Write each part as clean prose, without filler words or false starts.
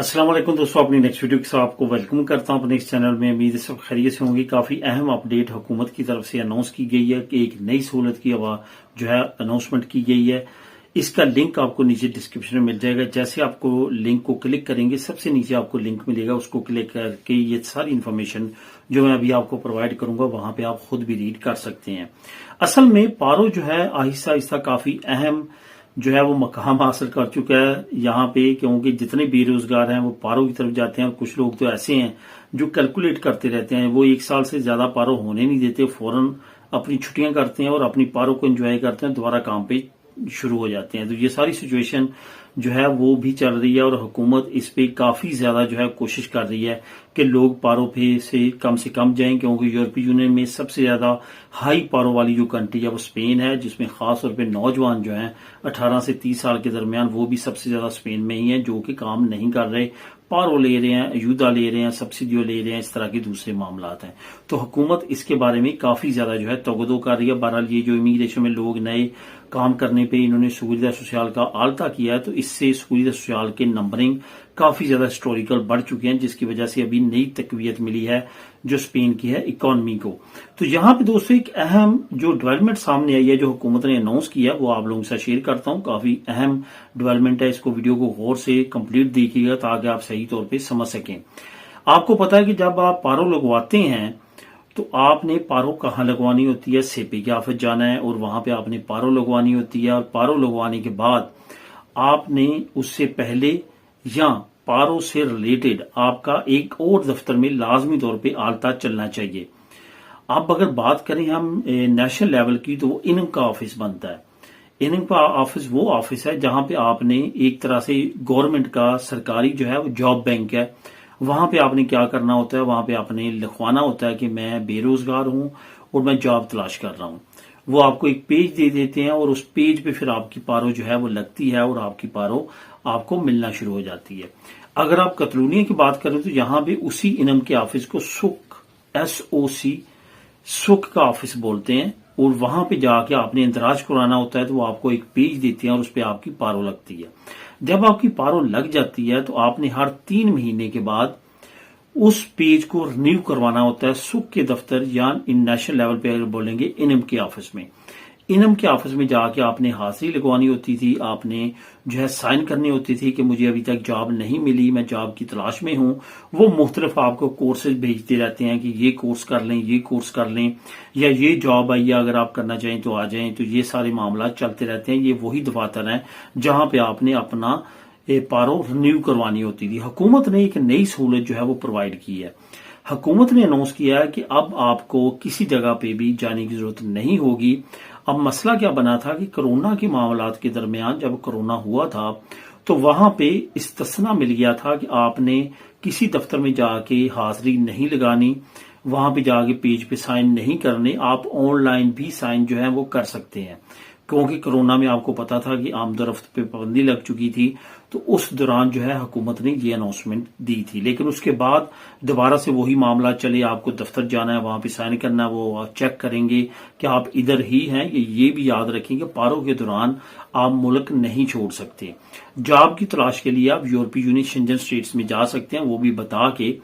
अस्सलाम वालेकुम दोस्तों, अपनी नेक्स्ट वीडियो के साथ आपको वेलकम करता हूं अपने इस चैनल में। उम्मीद है सब खैरियत से होंगी। काफी अहम अपडेट हुकूमत की तरफ से अनाउंस की गई है कि एक नई सहूलत की जो है अनाउंसमेंट की गई है। इसका लिंक आपको नीचे डिस्क्रिप्शन में मिल जाएगा। जैसे आपको लिंक को क्लिक करेंगे, सबसे नीचे आपको लिंक मिलेगा, उसको क्लिक करके ये सारी इन्फॉर्मेशन जो मैं अभी आपको प्रोवाइड करूंगा वहां पे आप खुद भी रीड कर सकते हैं। असल में पारो जो है आहिस्ता आहिस्ता काफी अहम जो है वो मकाम हासिल कर चुका है यहाँ पे, क्योंकि जितने बेरोजगार हैं वो पारो की तरफ जाते हैं। और कुछ लोग तो ऐसे हैं जो कैलकुलेट करते रहते हैं, वो एक साल से ज्यादा पारो होने नहीं देते, फौरन अपनी छुट्टियां करते हैं और अपनी पारो को एंजॉय करते हैं, दोबारा काम पे शुरू हो जाते हैं। तो ये सारी सिचुएशन जो है वो भी चल रही है और हुकूमत इस पे काफी ज्यादा जो है कोशिश कर रही है कि लोग पारो पे से कम जाएं, क्योंकि यूरोपीय यूनियन में सबसे ज्यादा हाई पारो वाली जो कंट्री है वो स्पेन है, जिसमें खास तौर पे नौजवान जो हैं 18 से 30 साल के दरमियान वो भी सबसे ज्यादा स्पेन में ही है, जो कि काम नहीं कर रहे, पारो ले रहे हैं, अयूदा ले रहे हैं, सब्सिडियो ले रहे हैं, इस तरह के दूसरे मामलात हैं। तो हुकूमत इसके बारे में काफी ज्यादा जो है तगदो कर रही है। बहरहाल ये जो इमिग्रेशन में लोग नए काम करने पे इन्होंने सुविधा सोशल का आलता किया है, तो इससे सुविधा सोशल के नंबरिंग काफी ज्यादा हिस्टोरिकल बढ़ चुके हैं, जिसकी वजह से अभी नई तकवीयत मिली है जो स्पेन की है इकोनॉमी को। तो यहाँ पे दोस्तों एक अहम जो डेवलपमेंट सामने आई है, जो हुकूमत ने अनाउंस किया, वो आप लोगों के साथ शेयर करता हूँ। काफी अहम डेवलपमेंट है, इसको वीडियो को गौर से कंप्लीट देखिएगा ताकि आप सही तौर पे समझ सकें। आपको पता है कि जब आप पारो लगवाते हैं तो आपने पारो कहाँ लगवानी होती है, सेपी के ऑफिस जाना है और वहां पे आपने पारो लगवानी होती है। और पारो लगवाने के बाद आपने उससे पहले या पारो से रिलेटेड आपका एक और दफ्तर में लाजमी तौर पे आलता चलना चाहिए। अब अगर बात करें हम नेशनल लेवल की, तो वो इनम का ऑफिस बनता है। इनम का ऑफिस वो ऑफिस है जहां पे आपने एक तरह से गवर्नमेंट का सरकारी जो है वो जॉब बैंक है, वहां पे आपने क्या करना होता है, वहां पे आपने लिखवाना होता है कि मैं बेरोजगार हूं और मैं जॉब तलाश कर रहा हूं। वो आपको एक पेज दे देते हैं और उस पेज पे फिर आपकी पारो जो है वो लगती है और आपकी पारो आपको मिलना शुरू हो जाती है। अगर आप कतलूनिया की बात करें तो यहाँ पे उसी इनम के ऑफिस को सुक SOC सुक का ऑफिस बोलते हैं, और वहां पे जाके आपने इंदराज कराना होता है, तो वो आपको एक पेज देते हैं और उस पर आपकी पारो लगती है। जब आपकी पारो लग जाती है तो आपने हर 3 महीने के बाद उस पेज को रिन्यू करवाना होता है सुक के दफ्तर या नेशनल लेवल पे अगर बोलेंगे इनम के ऑफिस में। इनम के ऑफिस में जाके आपने हाजिरी लगवानी होती थी, आपने जो है साइन करनी होती थी कि मुझे अभी तक जॉब नहीं मिली, मैं जॉब की तलाश में हूं। वो मुख्तलिफ आपको कोर्सेज भेजते रहते हैं कि ये कोर्स कर लें, ये कोर्स कर लें, या ये जॉब आई है, अगर आप करना चाहें तो आ जाएं। तो ये सारे मामला चलते रहते हैं। ये वही दफातर हैं जहां पे आपने अपना पारो रिन्यू करवानी होती थी। हुकूमत ने एक नई सहूलत जो है वो प्रोवाइड की है। हुकूमत ने अनाउंस किया है कि अब आपको किसी जगह पे भी जाने की जरूरत नहीं होगी। अब मसला क्या बना था कि कोरोना के मामलात के दरमियान जब कोरोना हुआ था तो वहां पे इस्तिस्ना मिल गया था कि आपने किसी दफ्तर में जाके हाजिरी नहीं लगानी, वहां पे जाके पेज पे साइन नहीं करने, आप ऑनलाइन भी साइन जो है वो कर सकते हैं। क्योंकि कोरोना में आपको पता था कि आमदोरफ्त पे पाबंदी लग चुकी थी, तो उस दौरान जो है हुकूमत ने ये अनाउंसमेंट दी थी। लेकिन उसके बाद दोबारा से वही मामला चले, आपको दफ्तर जाना है, वहां पे साइन करना है, वो चेक करेंगे कि आप इधर ही हैं। ये भी याद रखेंगे पारो के दौरान आप मुल्क नहीं छोड़ सकते। जॉब की तलाश के लिए आप यूरोपीय यूनियन शेंजन स्टेट्स में जा सकते हैं, वो भी बता के।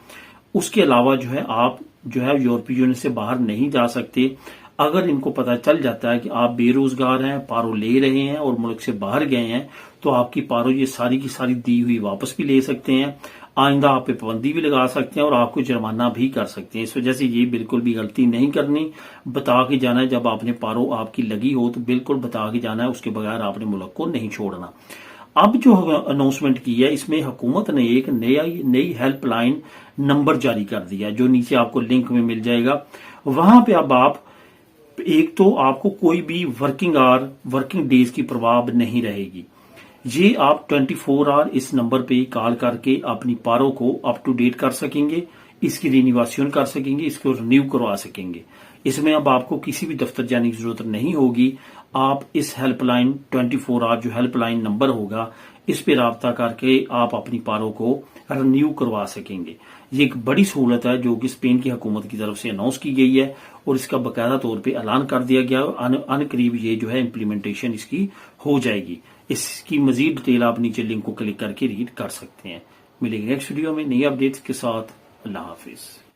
उसके अलावा जो है आप जो है यूरोपीय यूनियन से बाहर नहीं जा सकते। अगर इनको पता चल जाता है कि आप बेरोजगार हैं, पारो ले रहे हैं और मुल्क से बाहर गए हैं, तो आपकी पारो ये सारी की सारी दी हुई वापस भी ले सकते हैं, आइंदा आप पे पाबंदी भी लगा सकते हैं और आपको जुर्माना भी कर सकते हैं। इस वजह से ये बिल्कुल भी गलती नहीं करनी, बता के जाना है। जब आपने पारो आपकी लगी हो तो बिल्कुल बता के जाना है, उसके बगैर आपने मुल्क को नहीं छोड़ना। अब जो अनाउंसमेंट की है, इसमें हुकूमत ने एक नई हेल्पलाइन नंबर जारी कर दिया, जो नीचे आपको लिंक में मिल जाएगा। वहां पे अब आप एक तो आपको कोई भी वर्किंग डेज की परवाह नहीं रहेगी। ये आप 24 आवर इस नंबर पे कॉल करके अपनी पारो को अप टू डेट कर सकेंगे, इसकी रिन्यूएशन कर सकेंगे, इसको रिन्यू करवा सकेंगे। इसमें अब आपको किसी भी दफ्तर जाने की जरूरत नहीं होगी। आप इस हेल्पलाइन 24 आवर जो हेल्पलाइन नंबर होगा, इस पे राब्ता करके आप अपनी पारो को रिन्यू करवा सकेंगे। ये एक बड़ी सहूलत है जो कि स्पेन की हुकूमत की तरफ से अनाउंस की गई है और इसका बाकायदा तौर पे ऐलान कर दिया गया। अन करीब ये जो है इम्प्लीमेंटेशन इसकी हो जाएगी। इसकी मजीद डिटेल आप नीचे लिंक को क्लिक करके रीड कर सकते हैं। ملیں گے نیکسٹ ویڈیو میں نئی اپڈیٹس کے ساتھ. اللہ حافظ.